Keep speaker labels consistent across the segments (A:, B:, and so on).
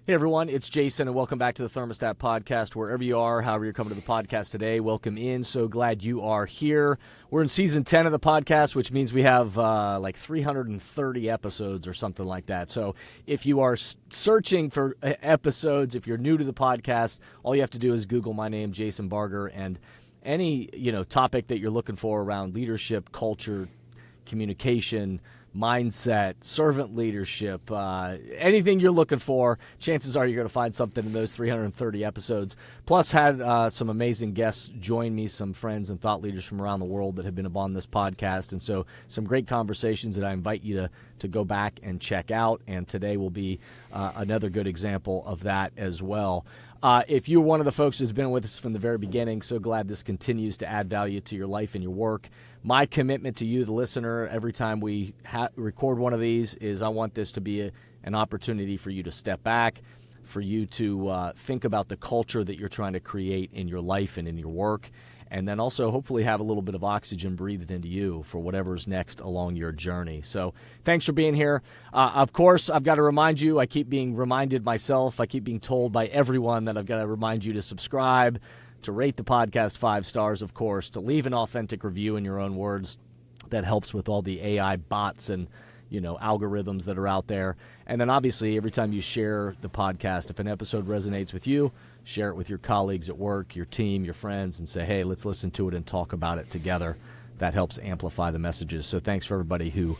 A: Hey everyone, it's Jason and welcome back to the Thermostat podcast. Wherever you are, however you're coming to the podcast today, welcome in. So glad you are here. We're in season 10 of the podcast, which means we have like 330 episodes or something like that. So if you are searching for episodes, if you're new to the podcast, all you have to do is Google my name, Jason Barger, and any topic that you're looking for around leadership, culture, communication, mindset, servant leadership, anything you're looking for, chances are you're going to find something in those 330 episodes. Plus had some amazing guests join me, some friends and thought leaders from around the world that have been on this podcast. And so some great conversations that I invite you to go back and check out. And today will be another good example of that as well. If you're one of the folks who's been with us from the very beginning, so glad this continues to add value to your life and your work. My commitment to you, the listener, every time we record one of these is I want this to be an opportunity for you to step back, for you to think about the culture that you're trying to create in your life and in your work, and then also hopefully have a little bit of oxygen breathed into you for whatever's next along your journey. So thanks for being here. Of course, I've got to remind you, I keep being reminded myself, I keep being told by everyone that I've got to remind you to subscribe, to rate the podcast 5 stars, of course, to leave an authentic review in your own words. That helps with all the AI bots and algorithms that are out there. And then obviously every time you share the podcast, if an episode resonates with you, share it with your colleagues at work, your team, your friends, and say, hey, let's listen to it and talk about it together. That helps amplify the messages. So thanks for everybody who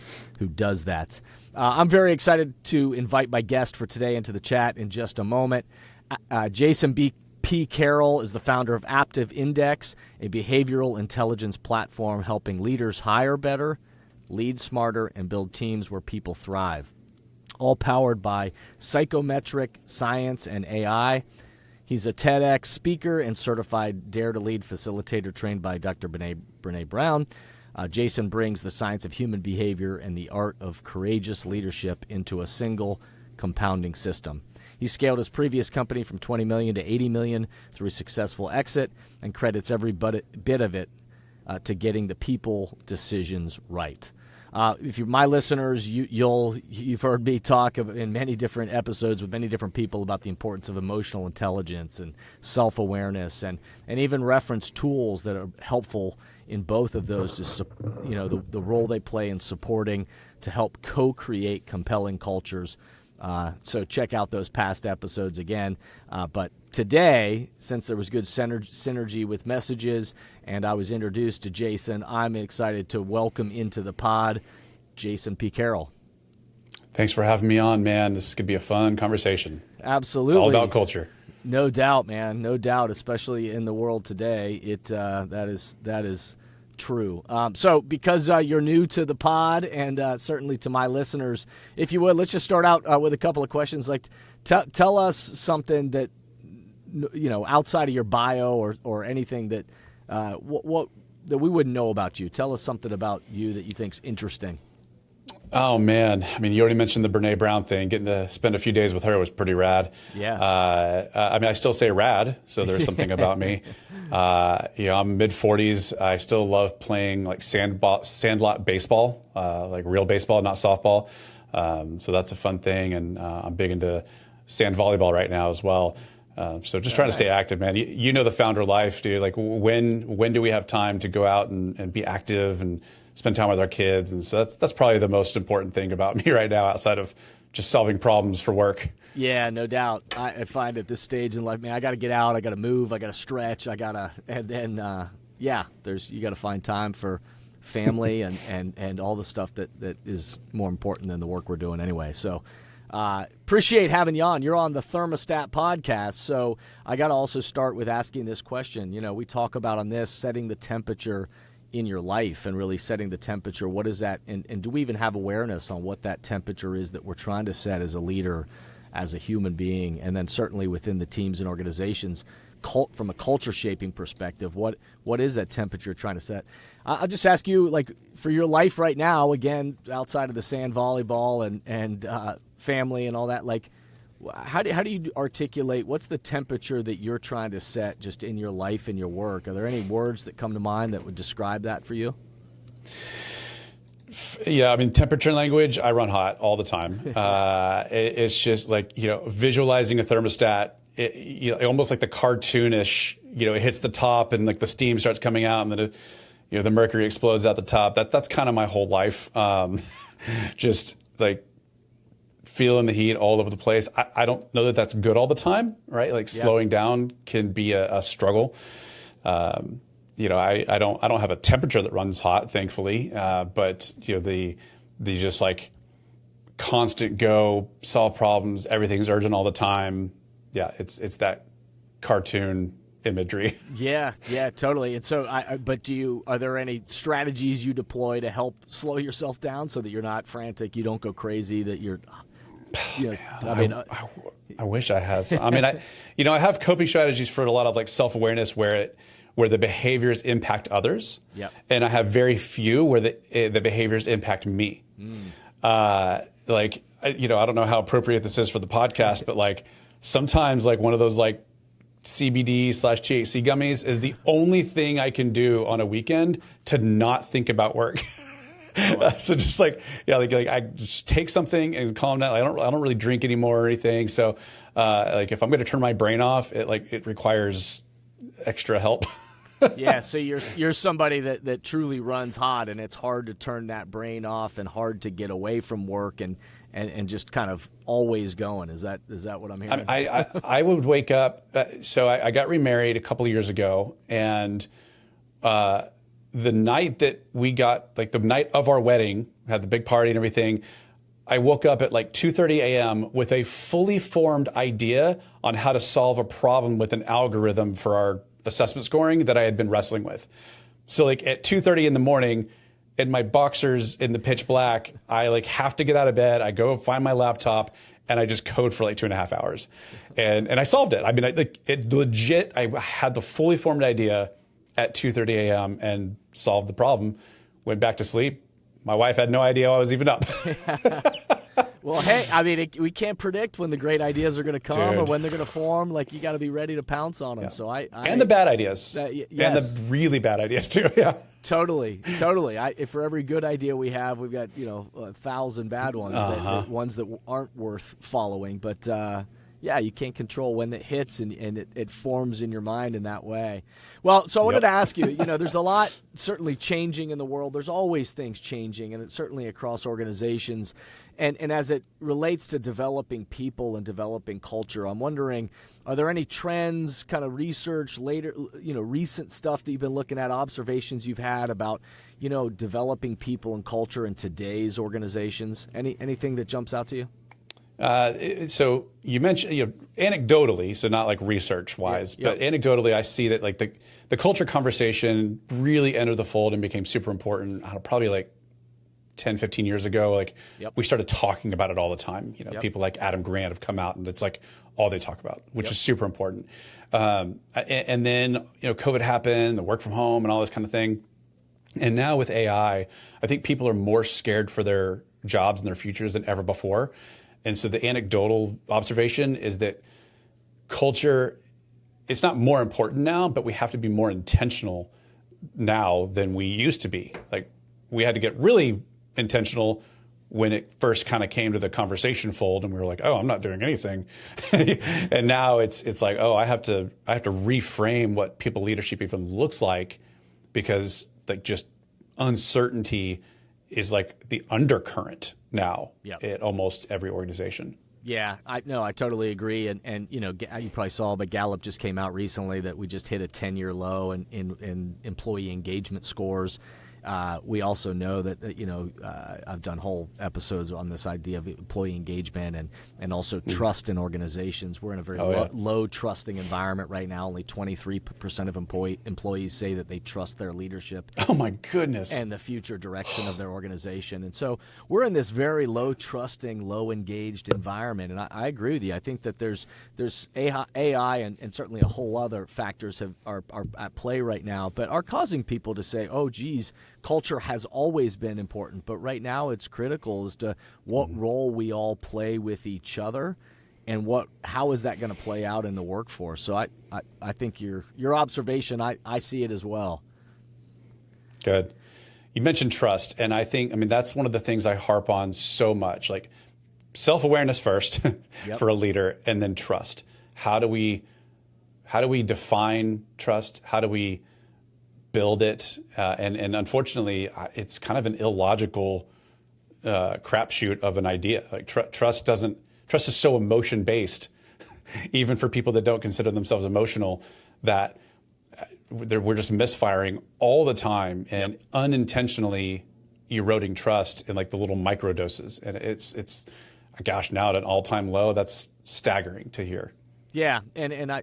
A: does that. I'm very excited to invite my guest for today into the chat in just a moment. Jason P. Carroll is the founder of Aptive Index, a behavioral intelligence platform helping leaders hire better, lead smarter, and build teams where people thrive. All powered by psychometric science and AI. He's a TEDx speaker and certified Dare to Lead facilitator trained by Dr. Brene Brown. Jason brings the science of human behavior and the art of courageous leadership into a single compounding system. He scaled his previous company from $20 million to $80 million through a successful exit and credits every bit of it to getting the people decisions right. If you're my listeners, you've heard me talk in many different episodes with many different people about the importance of emotional intelligence and self-awareness, and even reference tools that are helpful in both of those. The role they play in supporting to help co-create compelling cultures. So check out those past episodes again. But today, since there was good synergy with messages and I was introduced to Jason, I'm excited to welcome into the pod Jason P. Carroll.
B: Thanks for having me on, man. This could be a fun conversation.
A: Absolutely.
B: It's all about culture.
A: No doubt, man. No doubt, especially in the world today. That is true. So because you're new to the pod and certainly to my listeners, if you would, let's just start out with a couple of questions. Like tell us something that, outside of your bio or anything that what that we wouldn't know about you. Tell us something about you that you think's interesting.
B: Oh, man. I mean, you already mentioned the Brene Brown thing. Getting to spend a few days with her was pretty rad.
A: Yeah.
B: I still say rad, so there's something about me. I'm mid-40s. I still love playing like sandlot baseball, like real baseball, not softball. So that's a fun thing, and I'm big into sand volleyball right now as well. So just trying to stay active, man. You know the founder life, dude. Like when do we have time to go out and be active and spend time with our kids? And so that's probably the most important thing about me right now, outside of just solving problems for work.
A: Yeah, no doubt. I find at this stage in life, man, I got to get out, I got to move, I got to stretch, and then you got to find time for family and all the stuff that is more important than the work we're doing anyway. So appreciate having you on. You're on the Thermostat podcast, so I got to also start with asking this question. We talk about on this setting the temperature in your life and really setting the temperature. What is that? And do we even have awareness on what that temperature is that we're trying to set as a leader, as a human being, and then certainly within the teams and organizations, from a culture shaping perspective, what is that temperature you're trying to set? I'll just ask you, like, for your life right now, again, outside of the sand volleyball and family and all that, like, how do you articulate what's the temperature that you're trying to set just in your life and your work? Are there any words that come to mind that would describe that for you?
B: Yeah, I mean, temperature language, I run hot all the time. It's just like, visualizing a thermostat, almost like the cartoonish, it hits the top and like the steam starts coming out and then, the mercury explodes out the top. That's kind of my whole life. Just like feeling the heat all over the place. I don't know that that's good all the time, right? Like slowing down can be a struggle. I don't have a temperature that runs hot, thankfully. But the just like constant go, solve problems, everything's urgent all the time. Yeah, it's that cartoon imagery.
A: Yeah, totally. And so, are there any strategies you deploy to help slow yourself down so that you're not frantic, you don't go crazy, that you're,
B: I wish I had some. I mean, I have coping strategies for a lot of like self-awareness where the behaviors impact others.
A: Yep.
B: And I have very few where the behaviors impact me. I don't know how appropriate this is for the podcast, but like sometimes like one of those like CBD/THC gummies is the only thing I can do on a weekend to not think about work. Oh, wow. So just like I just take something and calm down. I don't really drink anymore or anything. So if I'm going to turn my brain off, it requires extra help.
A: Yeah, so you're somebody that truly runs hot, and it's hard to turn that brain off and hard to get away from work and just kind of always going. Is that what I'm hearing?
B: I would wake up. So I got remarried a couple of years ago, and the night that we got, like the night of our wedding, had the big party and everything, I woke up at like 2:30 a.m. with a fully formed idea on how to solve a problem with an algorithm for our assessment scoring that I had been wrestling with. So like at 2:30 in the morning, in my boxers in the pitch black, I like have to get out of bed. I go find my laptop and I just code for like 2.5 hours, and I solved it. I mean, it legit. I had the fully formed idea at 2:30 a.m. and solved the problem. Went back to sleep. My wife had no idea I was even up.
A: Well, hey, I mean, we can't predict when the great ideas are going to come or
B: Dude.
A: when they're going to form. Like, you got to be ready to pounce on them.
B: Yeah.
A: So
B: and the bad ideas,
A: yes.
B: and the really bad ideas too. Yeah,
A: totally. If for every good idea we have, we've got 1,000 bad ones, ones that aren't worth following. But you can't control when it hits and it forms in your mind in that way. Well, so I wanted to ask you, there's a lot certainly changing in the world. There's always things changing, and it's certainly across organizations. And as it relates to developing people and developing culture, I'm wondering, are there any trends, kind of research, recent stuff that you've been looking at, observations you've had about, developing people and culture in today's organizations? Anything that jumps out to you?
B: So you mentioned, anecdotally, so not like research wise, but anecdotally, I see that like the culture conversation really entered the fold and became super important. Probably like 10, 15 years ago. Like we started talking about it all the time. People like Adam Grant have come out and it's like all they talk about, which is super important. And then, COVID happened, the work from home and all this kind of thing. And now with AI, I think people are more scared for their jobs and their futures than ever before. And so the anecdotal observation is that culture, it's not more important now, but we have to be more intentional now than we used to be. Like we had to get really intentional when it first kind of came to the conversation fold and we were like, oh, I'm not doing anything. And now it's like, oh, I have to reframe what people leadership even looks like, because like just uncertainty is like the undercurrent now at almost every organization.
A: Yeah, I totally agree. And you probably saw, but Gallup just came out recently that we just hit a 10-year low in employee engagement scores. We also know that, I've done whole episodes on this idea of employee engagement and also trust in organizations. We're in a very low trusting environment right now. Only 23% of employees say that they trust their leadership.
B: Oh, my goodness.
A: And the future direction of their organization. And so we're in this very low trusting, low engaged environment. And I agree with you. I think that there's AI and certainly a whole other factors are at play right now, but are causing people to say, oh, geez, culture has always been important, but right now it's critical as to what role we all play with each other and how is that going to play out in the workforce. So I think your observation, I see it as well.
B: Good. you mentioned trust, and I mean, that's one of the things I harp on so much, like self-awareness first for a leader, and then trust. How do we define trust? How do we build it? And unfortunately, it's kind of an illogical crapshoot of an idea. Like trust is so emotion based, even for people that don't consider themselves emotional, that we're just misfiring all the time and unintentionally eroding trust in like the little micro doses. And it's gosh, now at an all-time low. That's staggering to hear.
A: Yeah, and I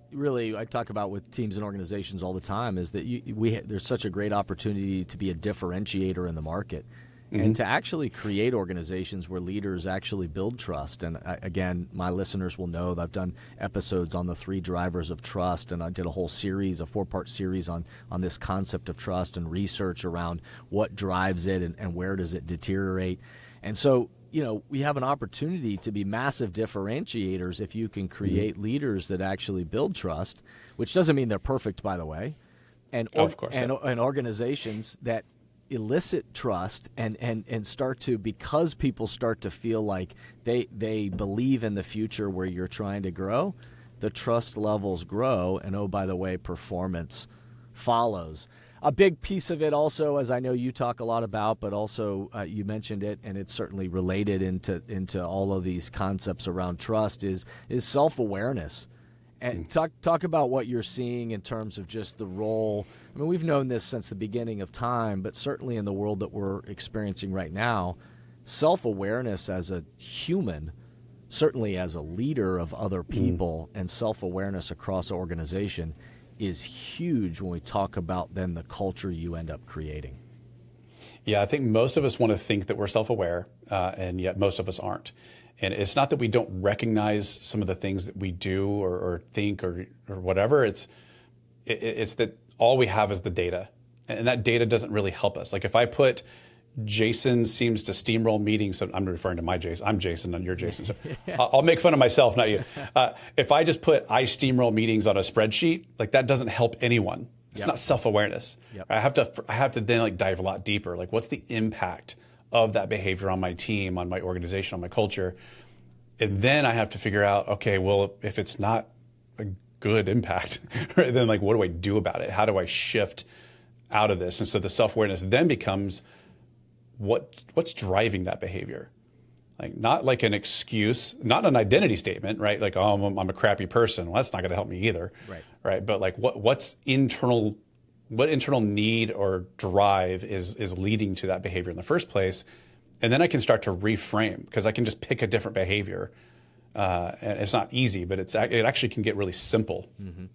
A: talk about with teams and organizations all the time is that there's such a great opportunity to be a differentiator in the market. And to actually create organizations where leaders actually build trust. And again, my listeners will know that I've done episodes on the 3 drivers of trust, and I did a whole series, a 4-part series on this concept of trust and research around what drives it and where does it deteriorate. And so, we have an opportunity to be massive differentiators if you can create leaders that actually build trust, which doesn't mean they're perfect, by the way, and organizations that elicit trust and start to, because people start to feel like they believe in the future where you're trying to grow, the trust levels grow, and oh, by the way, performance follows. A big piece of it also, as I know you talk a lot about, but also you mentioned it, and it's certainly related into all of these concepts around trust, is self-awareness. And talk about what you're seeing in terms of just the role. I mean, we've known this since the beginning of time, but certainly in the world that we're experiencing right now, self-awareness as a human, certainly as a leader of other people, and self-awareness across an organization is huge when we talk about then the culture you end up creating.
B: Yeah, I think most of us want to think that we're self-aware, and yet most of us aren't. And it's not that we don't recognize some of the things that we do or think or whatever. It's that all we have is the data, and that data doesn't really help us. Like if I put Jason seems to steamroll meetings, so I'm referring to my Jason. I'm Jason, and you're Jason. So I'll make fun of myself, not you. If I just put I steamroll meetings on a spreadsheet, like that doesn't help anyone. It's not self-awareness. I have to then like dive a lot deeper. Like what's the impact of that behavior on my team, on my organization, on my culture? And then I have to figure out, okay, well, if it's not a good impact, right, then like, what do I do about it? How do I shift out of this? And so the self-awareness then becomes what's driving that behavior? Like not like an excuse, not an identity statement, right? Like, oh, I'm a crappy person. Well, that's not going to help me either, right? But like, what internal need or drive is leading to that behavior in the first place? And then I can start to reframe, because I can just pick a different behavior. And it's not easy, but it actually can get really simple.
A: Mm-hmm.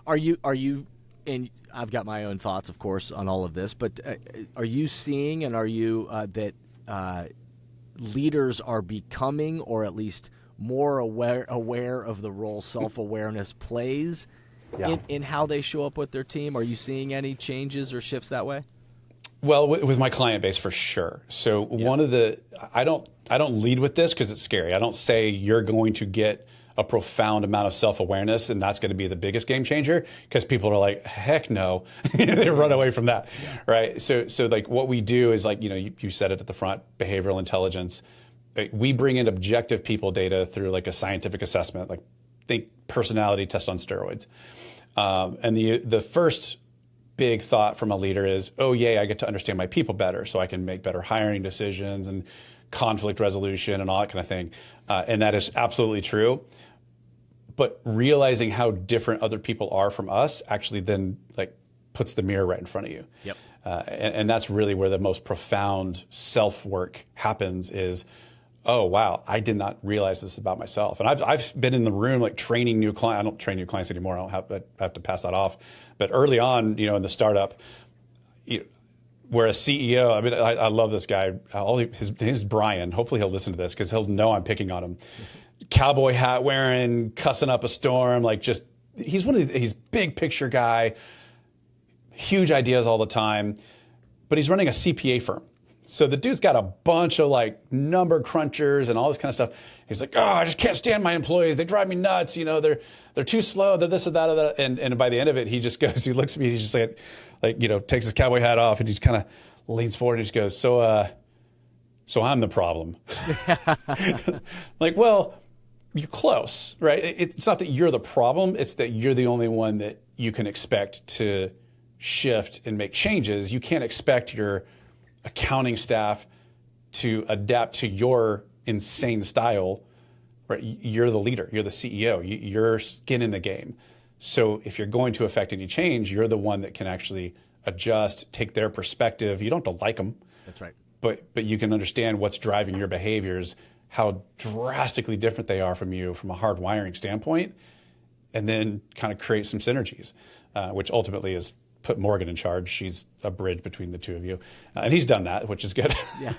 A: Are you, and I've got my own thoughts, of course, on all of this, but are you seeing, and are you that leaders are becoming, or at least more aware of the role self-awareness plays in how they show up with their team? Are you seeing any changes or shifts that way?
B: Well, with my client base, for sure. So one of the, I don't lead with this because it's scary. I don't say you're going to get a profound amount of self-awareness and that's going to be the biggest game changer, because people are like, heck no. They run away from that, right? So like what we do is like, you said it at the front, behavioral intelligence. We bring in objective people data through like a scientific assessment, like think personality test on steroids. And the first big thought from a leader is, oh, yay, I get to understand my people better, so I can make better hiring decisions and conflict resolution and all that kind of thing. And that is absolutely true. But realizing how different other people are from us actually then like puts the mirror right in front of you.
A: Yep.
B: And that's really where the most profound self-work happens is, oh, wow, I did not realize this about myself. And I've been in the room like training new clients. I don't train new clients anymore. I have to pass that off. But early on, in the startup, where a CEO, I mean, I love this guy. His name is Brian. Hopefully he'll listen to this because he'll know I'm picking on him. Cowboy hat wearing, cussing up a storm, like he's big picture guy, huge ideas all the time, but he's running a CPA firm. So the dude's got a bunch of like number crunchers and all this kind of stuff. He's like, oh, I just can't stand my employees. They drive me nuts. They're too slow. They're this or that or that. And by the end of it, he just goes, he looks at me, he's just like, takes his cowboy hat off and he's kind of leans forward and just goes, so I'm the problem. Like, well, you're close, right? It's not that you're the problem. It's that you're the only one that you can expect to shift and make changes. You can't expect your accounting staff to adapt to your insane style, right? You're the leader. You're the CEO. You're skin in the game. So if you're going to affect any change, you're the one that can actually adjust, take their perspective. You don't have to like them.
A: That's right.
B: But you can understand what's driving your behaviors, how drastically different they are from you from a hard wiring standpoint, and then kind of create some synergies, which ultimately is put Morgan in charge. She's a bridge between the two of you. And he's done that, which is good.
A: Yeah.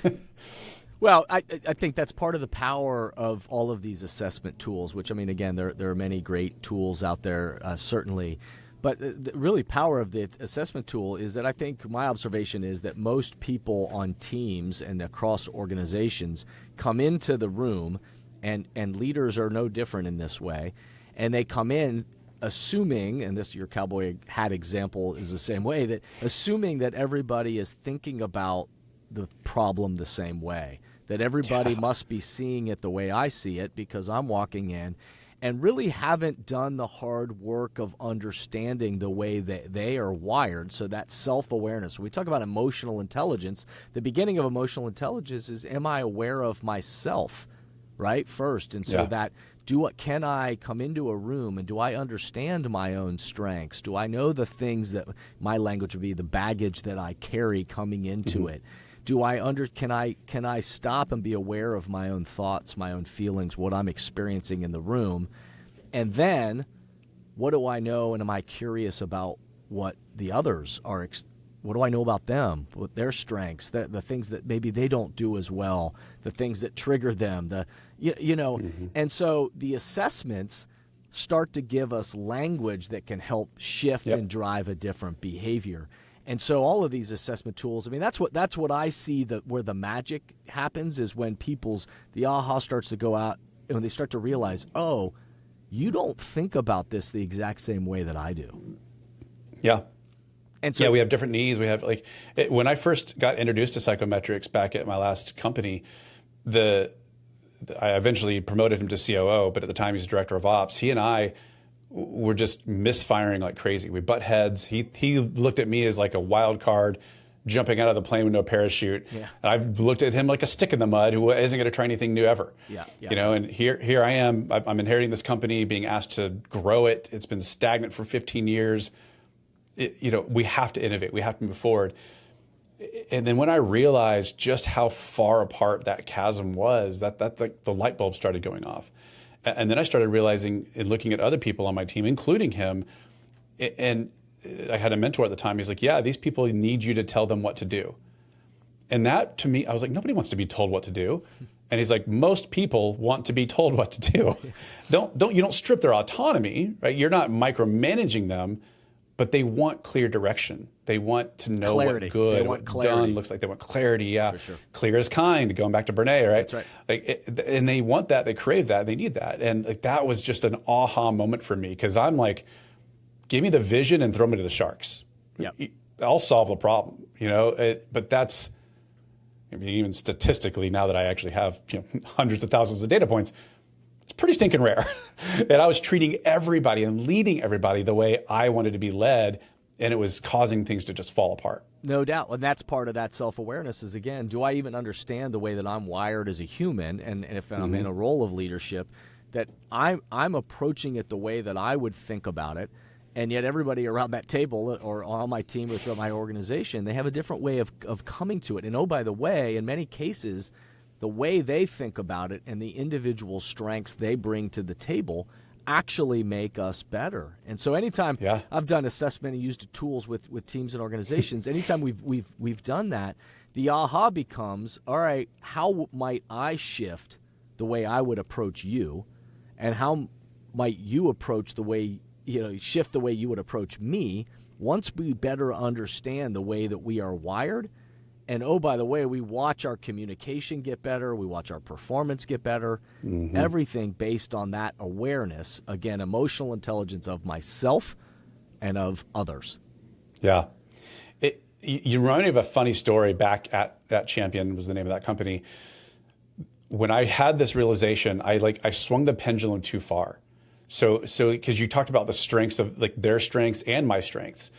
A: Well, I think that's part of the power of all of these assessment tools, which, I mean, again, there are many great tools out there, certainly. But the really power of the assessment tool is that I think my observation is that most people on teams and across organizations come into the room, and leaders are no different in this way, and they come in assuming, and this your cowboy hat example is the same way, that assuming that everybody is thinking about the problem the same way, that everybody must be seeing it the way I see it because I'm walking in, and really haven't done the hard work of understanding the way that they are wired. So that self-awareness. When we talk about emotional intelligence, the beginning of emotional intelligence is, am I aware of myself, right, first? And so that, can I come into a room and do I understand my own strengths? Do I know the things that, my language would be the baggage that I carry coming into it? Do can I stop and be aware of my own thoughts, my own feelings, what I'm experiencing in the room? And then what do I know, and am I curious about what the others are, what do I know about them, what their strengths, the things that maybe they don't do as well, the things that trigger them, and so the assessments start to give us language that can help shift and drive a different behavior. And so all of these assessment tools, I mean, that's what I see where the magic happens is when the aha starts to go out and when they start to realize, oh, you don't think about this the exact same way that I do. Yeah. And so
B: we have different needs. We have when I first got introduced to psychometrics back at my last company, I eventually promoted him to COO, but at the time he's director of ops. He and I were just misfiring like crazy. We butt heads. He looked at me as like a wild card jumping out of the plane with no parachute. Yeah. And I've looked at him like a stick in the mud who isn't going to try anything new ever. Yeah. And here I am. I'm inheriting this company, being asked to grow it. It's been stagnant for 15 years. We have to innovate. We have to move forward. And then when I realized just how far apart that chasm was, that like the light bulb started going off. And then I started realizing and looking at other people on my team, including him, and I had a mentor at the time. He's like, yeah, these people need you to tell them what to do. And that, to me, I was like, nobody wants to be told what to do. And he's like, most people want to be told what to do. You don't strip their autonomy, right? You're not micromanaging them, but they want clear direction. They want to know what good, what done looks like. They want clarity. Yeah, for sure. Clear as kind. Going back to Brene, right? That's right. And they want that. They crave that. They need that. And that was just an aha moment for me because I'm like, give me the vision and throw me to the sharks. Yeah, I'll solve the problem. But that's, I mean, even statistically, now that I actually have hundreds of thousands of data points, it's pretty stinking rare. And I was treating everybody and leading everybody the way I wanted to be led, and it was causing things to just fall apart.
A: No doubt. And that's part of that self-awareness is, again, do I even understand the way that I'm wired as a human? And if I'm in a role of leadership, that I'm approaching it the way that I would think about it. And yet everybody around that table or on my team or throughout my organization, they have a different way of coming to it. And, oh, by the way, in many cases, the way they think about it and the individual strengths they bring to the table actually make us better. And so anytime I've done assessment and used tools with teams and organizations, anytime we've done that, the aha becomes, all right, how might I shift the way I would approach you, and how might you approach the way, shift the way you would approach me once we better understand the way that we are wired. And, oh, by the way, we watch our communication get better. We watch our performance get better. Everything based on that awareness, again, emotional intelligence of myself and of others.
B: Yeah. You remind me of a funny story back at Champion, was the name of that company. When I had this realization, I swung the pendulum too far. So because you talked about the strengths of like their strengths and my strengths,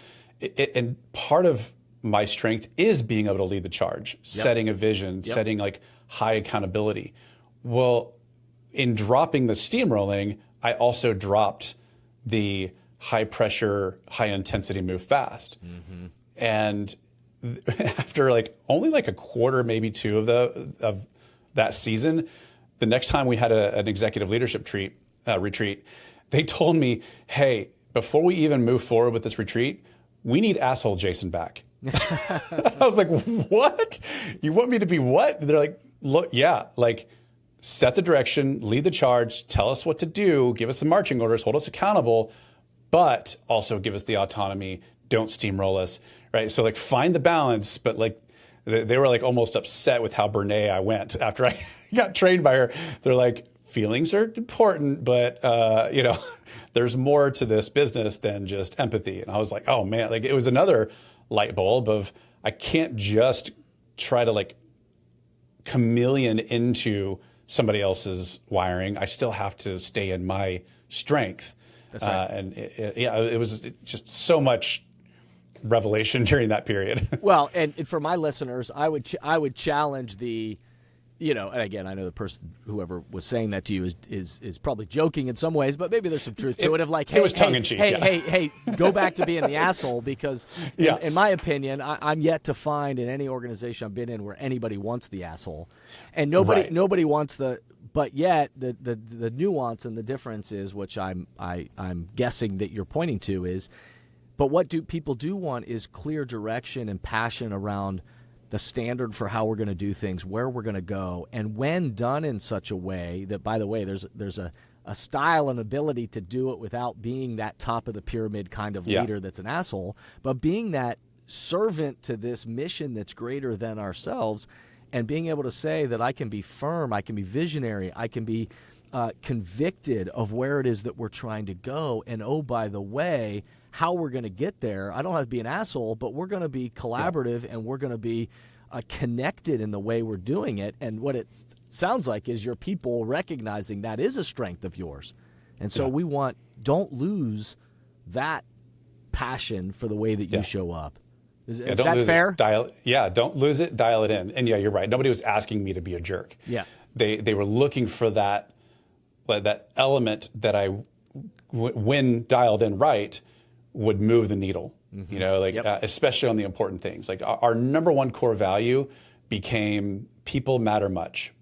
B: and part of my strength is being able to lead the charge, setting a vision, setting like high accountability. Well, in dropping the steamrolling, I also dropped the high pressure, high intensity, move fast. Mm-hmm. And after like only like a quarter, maybe two of that season, the next time we had an executive leadership retreat, they told me, hey, before we even move forward with this retreat, we need asshole Jason back. I was like, what? You want me to be what? They're like, look, yeah, like set the direction, lead the charge, tell us what to do, give us the marching orders, hold us accountable, but also give us the autonomy. Don't steamroll us, right? So like find the balance, but like they were like almost upset with how Brene I went after I got trained by her. They're like, feelings are important, but there's more to this business than just empathy. And I was like, oh man, like it was another light bulb of I can't just try to like chameleon into somebody else's wiring. I still have to stay in my strength.
A: That's right.
B: And it was just so much revelation during that period.
A: Well, and for my listeners, I would challenge the, and again, I know the person, whoever was saying that to you is probably joking in some ways, but maybe there's some truth to it. Of like, hey,
B: it was tongue in cheek.
A: Hey, go back to being the asshole, because in my opinion, I'm yet to find in any organization I've been in where anybody wants the asshole, and nobody wants the. But yet the nuance and the difference is, which I'm guessing that you're pointing to, is, but what do people do want is clear direction and passion around the standard for how we're going to do things, where we're going to go, and when done in such a way that, by the way, there's a style and ability to do it without being that top of the pyramid kind of leader that's an asshole, but being that servant to this mission that's greater than ourselves, and being able to say that I can be firm, I can be visionary, I can be convicted of where it is that we're trying to go, and oh, by the way, how we're going to get there. I don't have to be an asshole, but we're going to be collaborative, and we're going to be connected in the way we're doing it. And what it sounds like is your people recognizing that is a strength of yours. And so we want, don't lose that passion for the way that you show up. Is that fair?
B: Don't lose it, dial it in. And yeah, you're right. Nobody was asking me to be a jerk. Yeah. They were looking for that element that when dialed in right, would move the needle, especially on the important things. Like our number one core value became people matter much.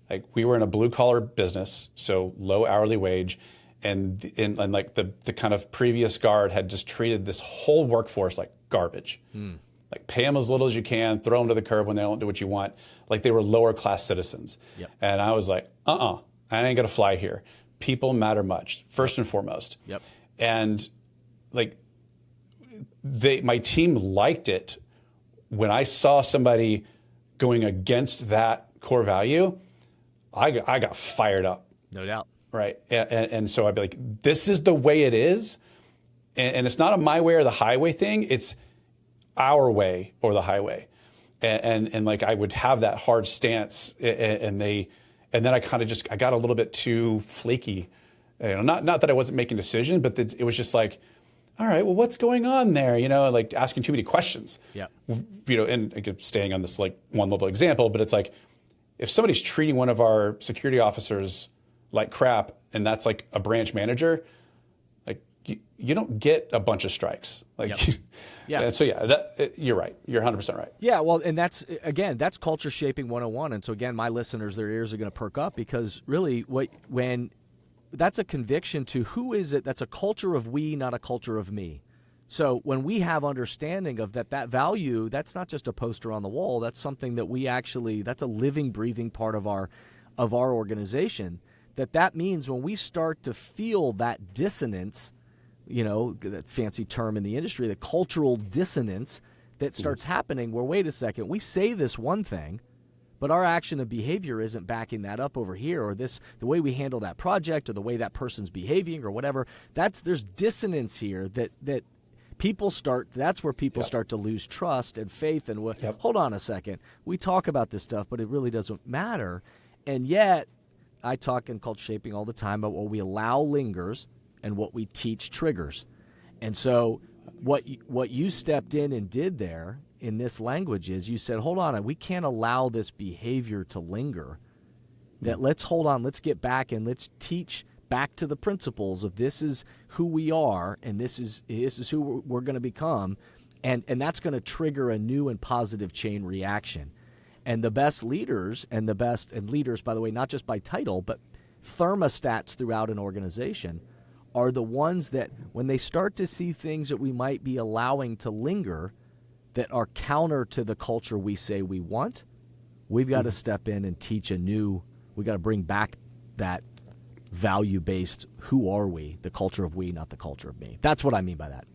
B: Like we were in a blue collar business, so low hourly wage, and like the kind of previous guard had just treated this whole workforce like garbage. Like pay them as little as you can, throw them to the curb when they don't do what you want. Like they were lower class citizens. Yep. And I was like, I ain't gonna fly here. People matter much, first and foremost. Yep. And like my team liked it when I saw somebody going against that core value. I got fired up.
A: No doubt.
B: Right. And so I'd be like, this is the way it is. And it's not a my way or the highway thing. It's our way or the highway. And like I would have that hard stance, and then I kind of I got a little bit too flaky. Not that I wasn't making decisions, but it was just like, all right, well, what's going on there? Like asking too many questions. Yeah. And again, staying on this like one little example, but it's like if somebody's treating one of our security officers like crap, and that's like a branch manager, like you don't get a bunch of strikes. Like, And so you're right. You're 100% right.
A: Yeah. Well, and that's culture shaping 101. And so again, my listeners, their ears are going to perk up, because really when that's a conviction to who is it? That's a culture of we, not a culture of me. So when we have understanding of that value, that's not just a poster on the wall. That's something that that's a living, breathing part of our organization. That means when we start to feel that dissonance, that fancy term in the industry, the cultural dissonance that starts happening, where, wait a second, we say this one thing, but our action and behavior isn't backing that up over here, or the way we handle that project, or the way that person's behaving, or whatever. There's dissonance here that That's where people start to lose trust and faith. And hold on a second. We talk about this stuff, but it really doesn't matter. And yet, I talk in Cult Shaping all the time about what we allow lingers and what we teach triggers. And so what you stepped in and did there in this language is you said, hold on, we can't allow this behavior to linger. That let's get back and let's teach back to the principles of this is who we are and this is who we're going to become, and that's going to trigger a new and positive chain reaction. And the best leaders and leaders, by the way, not just by title, but thermostats throughout an organization are the ones that when they start to see things that we might be allowing to linger that are counter to the culture we say we want, we've got to step in and teach we got to bring back that value-based, who are we, the culture of we, not the culture of me. That's what I mean by that.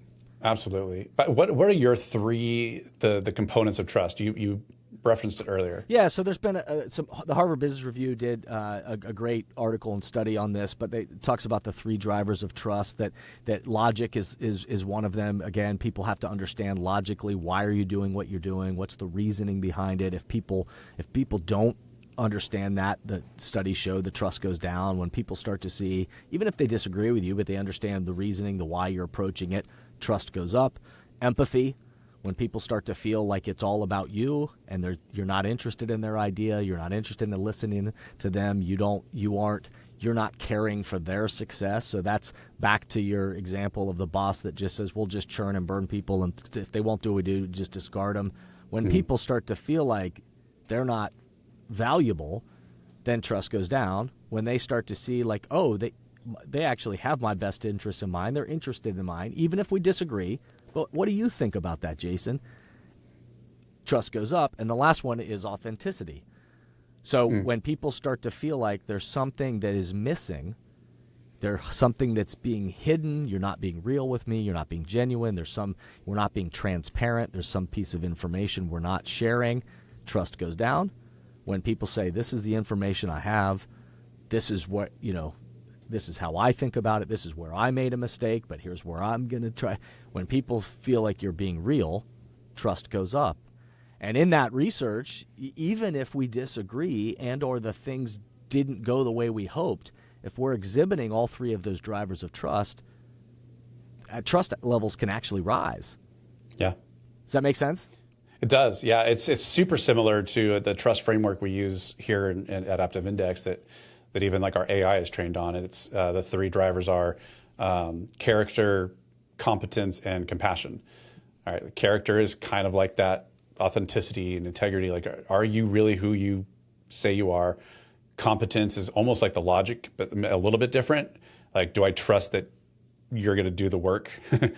B: Absolutely. But what are your three, the components of trust? You referenced it earlier.
A: Yeah, so there's been the Harvard Business Review did a great article and study on this, but it talks about the three drivers of trust, that logic is one of them. Again, people have to understand logically, why are you doing what you're doing? What's the reasoning behind it? If people don't understand that, the studies show the trust goes down. When people start to see, even if they disagree with you, but they understand the reasoning, the why you're approaching it, trust goes up. Empathy, when people start to feel like it's all about you and you're not interested in their idea, you're not interested in listening to them, you're not caring for their success. So that's back to your example of the boss that just says, we'll just churn and burn people, and if they won't do what we do, just discard them. When people start to feel like they're not valuable, then trust goes down. When they start to see like, oh, they actually have my best interests in mind, they're interested in mine, even if we disagree. But what do you think about that, Jason? Trust goes up. And the last one is authenticity. So when people start to feel like there's something that is missing, there's something that's being hidden, you're not being real with me, you're not being genuine, we're not being transparent, there's some piece of information we're not sharing, trust goes down. When people say, this is the information I have, this is what, this is how I think about it, this is where I made a mistake, but here's where I'm going to try. When people feel like you're being real, trust goes up. And in that research, even if we disagree and or the things didn't go the way we hoped, if we're exhibiting all three of those drivers of trust levels can actually rise.
B: Yeah.
A: Does that make sense?
B: It does. Yeah. It's super similar to the trust framework we use here at Adaptive Index that even like our AI is trained on. It's the three drivers are character, competence, and compassion. All right. Character is kind of like that authenticity and integrity. Like, are you really who you say you are? Competence is almost like the logic, but a little bit different. Like, do I trust that you're going to do the work?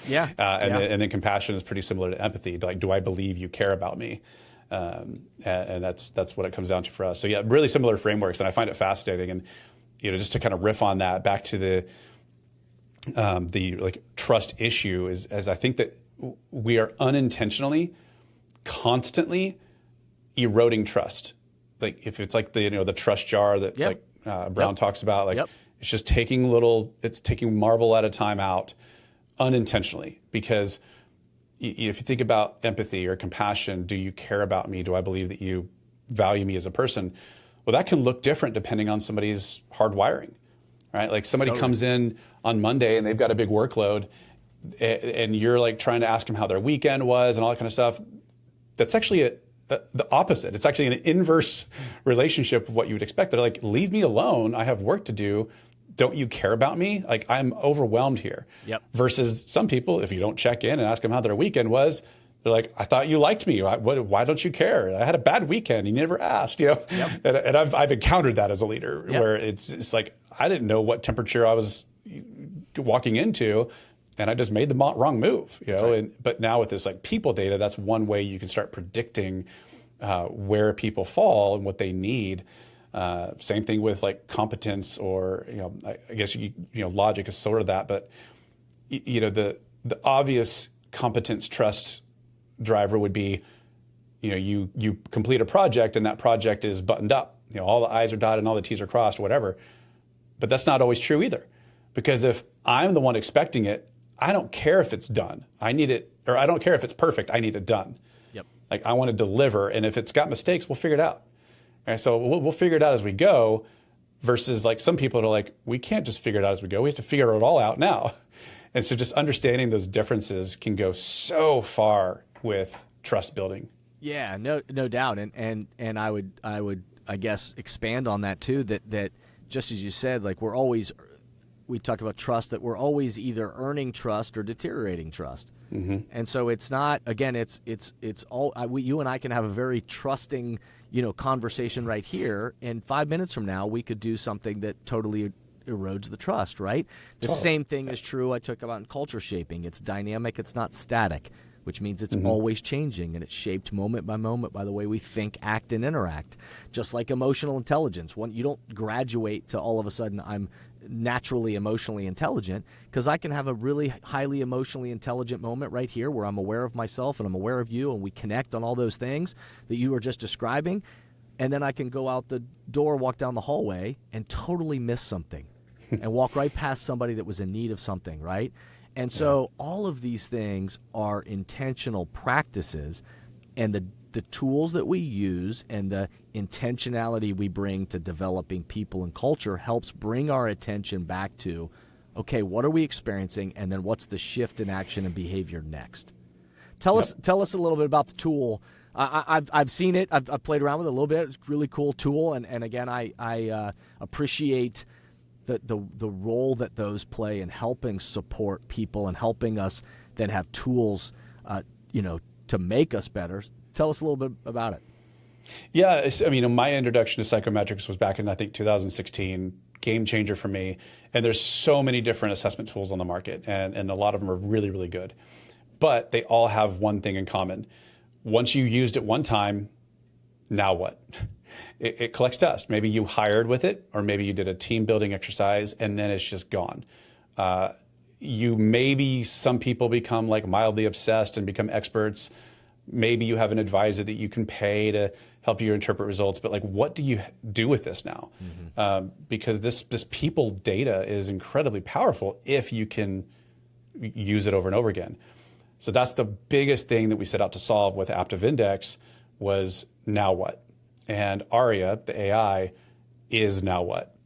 A: Yeah.
B: And then compassion is pretty similar to empathy. Like, do I believe you care about me? And that's what it comes down to for us. So yeah, really similar frameworks, and I find it fascinating. And just to kind of riff on that, back to the like trust issue is, as I think that we are unintentionally, constantly eroding trust. Like if it's like the trust jar that Brown talks about, like it's just taking marble at a time out unintentionally, because if you think about empathy or compassion, do you care about me? Do I believe that you value me as a person? Well, that can look different depending on somebody's hardwiring, right? Like somebody comes in on Monday and they've got a big workload, and you're like trying to ask them how their weekend was and all that kind of stuff. That's actually the opposite. It's actually an inverse relationship of what you would expect. They're like, leave me alone. I have work to do. Don't you care about me? Like, I'm overwhelmed here. Yep. Versus some people, if you don't check in and ask them how their weekend was, they're like, I thought you liked me. Why don't you care? I had a bad weekend. You never asked. And I've encountered that as a leader, where it's like, I didn't know what temperature I was walking into, and I just made the wrong move. Right. But now with this like people data, that's one way you can start predicting where people fall and what they need. Same thing with like competence, or I guess logic is sort of that, but the obvious competence trust driver would be you complete a project and that project is buttoned up, all the I's are dotted and all the T's are crossed, whatever. But that's not always true either, because if I'm the one expecting it, I don't care if it's done. I need it, or I don't care if it's perfect. I need it done.
A: Yep.
B: Like I want to deliver, and if it's got mistakes, we'll figure it out. And so we'll figure it out as we go. Versus like some people are like, we can't just figure it out as we go. We have to figure it all out now. And so just understanding those differences can go so far with trust building.
A: Yeah, no doubt. And I would I guess expand on that too, that just as you said, like we talked about trust, that we're always either earning trust or deteriorating trust. Mm-hmm. And so it's not, again, it's all, you and I can have a very trusting, conversation right here. And 5 minutes from now, we could do something that totally erodes the trust, right? The same thing is true I took about in culture shaping. It's dynamic, it's not static, which means it's always changing, and it's shaped moment by moment by the way we think, act, and interact. Just like emotional intelligence. You don't graduate to all of a sudden I'm naturally emotionally intelligent, because I can have a really highly emotionally intelligent moment right here where I'm aware of myself and I'm aware of you, and we connect on all those things that you were just describing, and then I can go out the door, walk down the hallway, and totally miss something and walk right past somebody that was in need of something, right? And so all of these things are intentional practices, and the tools that we use and the intentionality we bring to developing people and culture helps bring our attention back to, okay, what are we experiencing, and then what's the shift in action and behavior next? Tell us a little bit about the tool. I've seen it. I've played around with it a little bit. It's a really cool tool, and again, I appreciate the role that those play in helping support people and helping us then have tools, to make us better. Tell us a little bit about it.
B: Yeah, my introduction to psychometrics was back in, I think, 2016. Game changer for me. And there's so many different assessment tools on the market, and a lot of them are really, really good. But they all have one thing in common. Once you used it one time, now what? It collects dust. Maybe you hired with it, or maybe you did a team building exercise, and then it's just gone. Some people become like mildly obsessed and become experts. Maybe you have an advisor that you can pay to help you interpret results, but like, what do you do with this now? Mm-hmm. Because this people data is incredibly powerful if you can use it over and over again. So that's the biggest thing that we set out to solve with Aptive Index was now what? And Aria, the AI, is now what?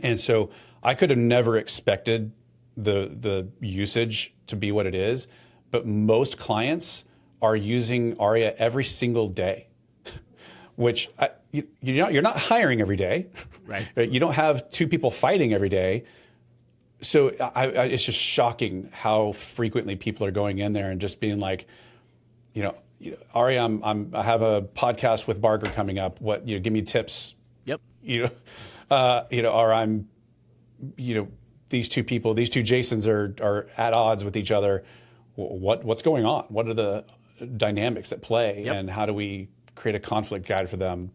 B: And so I could have never expected the usage to be what it is, but most clients are using Aria every single day, which you're not hiring every day.
A: Right.
B: You don't have two people fighting every day. So it's just shocking how frequently people are going in there and just being like, Aria, I have a podcast with Barger coming up. What, give me tips.
A: Yep.
B: Or I'm, these two people, these two Jasons are at odds with each other. What's going on? What are the dynamics at play, and how do we create a conflict guide for them?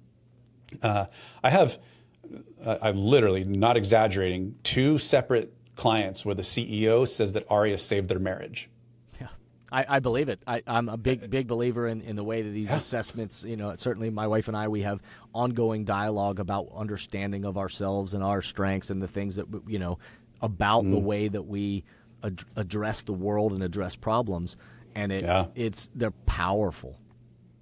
B: I'm literally not exaggerating, 2 separate clients where the CEO says that Aria saved their marriage.
A: Yeah, I believe it. I'm a big believer in the way that these assessments, certainly my wife and I, we have ongoing dialogue about understanding of ourselves and our strengths and the things that, about the way that we address the world and address problems. And they're powerful.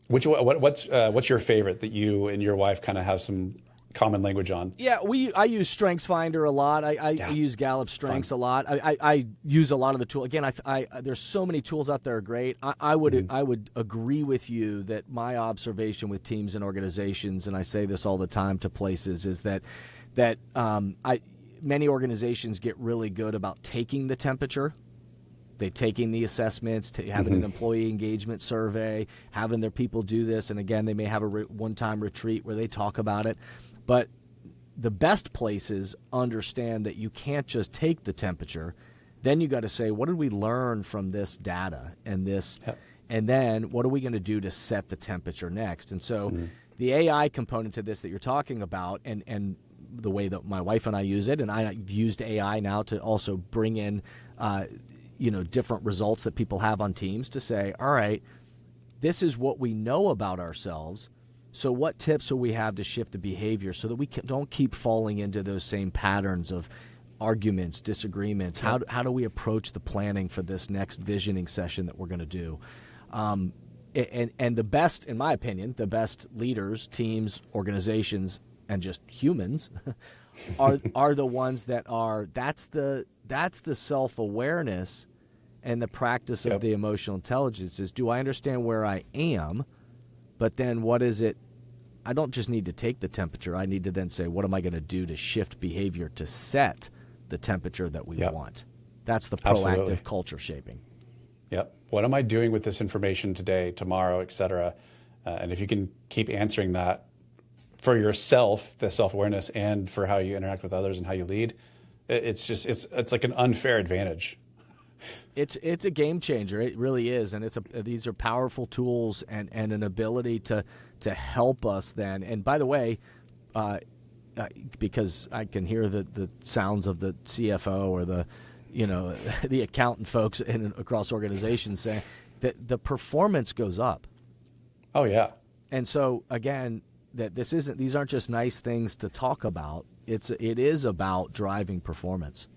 B: What's your favorite that you and your wife kind of have some common language on? Yeah,
A: I use StrengthsFinder a lot. I use Gallup Strengths a lot. I use a lot of the tools. Again, there's so many tools out there are great. I would agree with you that my observation with teams and organizations, and I say this all the time to places, is that many organizations get really good about taking the temperature. They taking the assessments, having an employee engagement survey, having their people do this. And again, they may have a one-time retreat where they talk about it. But the best places understand that you can't just take the temperature. Then you got to say, what did we learn from this data and this? Yep. And then what are we going to do to set the temperature next? And so the AI component to this that you're talking about, and the way that my wife and I use it, and I used AI now to also bring in different results that people have on teams to say, all right, this is what we know about ourselves. So what tips will we have to shift the behavior so that we don't keep falling into those same patterns of arguments, disagreements? How do we approach the planning for this next visioning session that we're going to do? And the best, in my opinion, the best leaders, teams, organizations, and just humans are the ones that are. That's the self-awareness and the practice of the emotional intelligence. Is, do I understand where I am? But then what is it? I don't just need to take the temperature. I need to then say, what am I going to do to shift behavior to set the temperature that we want? That's the proactive culture shaping.
B: Yep. What am I doing with this information today, tomorrow, et cetera? And if you can keep answering that for yourself, the self-awareness, and for how you interact with others and how you lead, it's like an unfair advantage.
A: It's a game changer. It really is, and these are powerful tools and an ability to help us then. And by the way, because I can hear the sounds of the CFO or the the accountant folks across organizations saying that the performance goes up.
B: Oh yeah.
A: And so again, these aren't just nice things to talk about. It is about driving performance.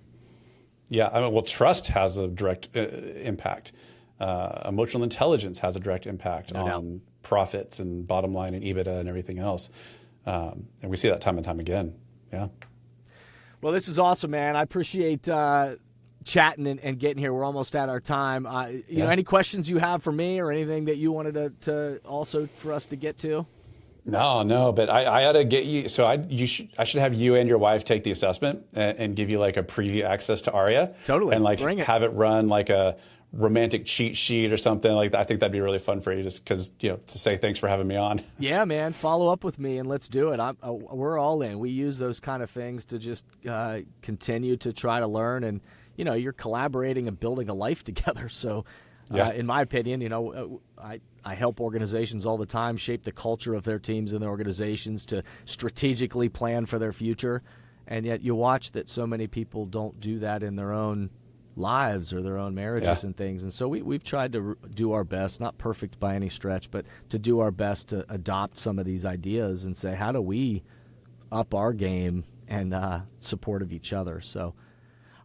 B: Yeah, I mean, well, trust has a direct impact. Emotional intelligence has a direct impact on profits and bottom line and EBITDA and everything else. And we see that time and time again. Yeah.
A: Well, this is awesome, man. I appreciate chatting and getting here. We're almost at our time. You know, any questions you have for me or anything that you wanted to also for us to get to?
B: No, but I ought to get you. So I should have you and your wife take the assessment and give you like a preview access to Aria.
A: Totally.
B: And like have it run like a romantic cheat sheet or something like that. I think that'd be really fun for you, just because to say thanks for having me on. Yeah,
A: man. Follow up with me and let's do it. We're all in. We use those kind of things to just continue to try to learn, and you're collaborating and building a life together. So. In my opinion, I help organizations all the time shape the culture of their teams and their organizations to strategically plan for their future. And yet you watch that so many people don't do that in their own lives or their own marriages and things. And so we've tried to do our best, not perfect by any stretch, but to do our best to adopt some of these ideas and say, how do we up our game and support of each other? So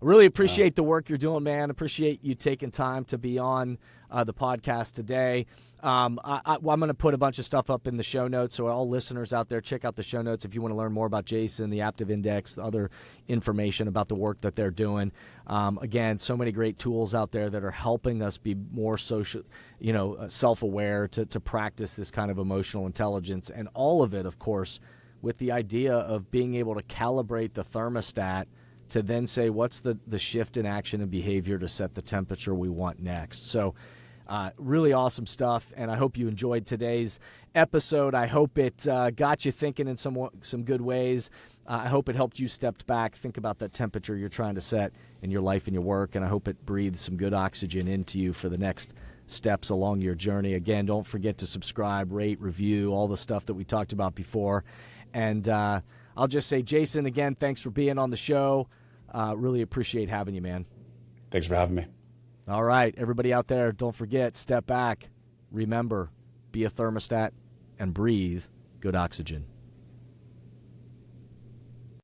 A: really appreciate the work you're doing, man. Appreciate you taking time to be on the podcast today. I'm going to put a bunch of stuff up in the show notes, so all listeners out there, check out the show notes if you want to learn more about Jason, the Aptive Index, the other information about the work that they're doing. Again, so many great tools out there that are helping us be more social, self-aware to practice this kind of emotional intelligence, and all of it, of course, with the idea of being able to calibrate the thermostat to then say what's the shift in action and behavior to set the temperature we want next. So really awesome stuff, and I hope you enjoyed today's episode. I hope it got you thinking in some good ways. I hope it helped you step back, think about that temperature you're trying to set in your life and your work, and I hope it breathes some good oxygen into you for the next steps along your journey. Again, don't forget to subscribe, rate, review, all the stuff that we talked about before. And I'll just say, Jason, again, thanks for being on the show. Really appreciate having you, man.
B: Thanks for having me.
A: All right, everybody out there, don't forget, step back. Remember, be a thermostat and breathe good oxygen.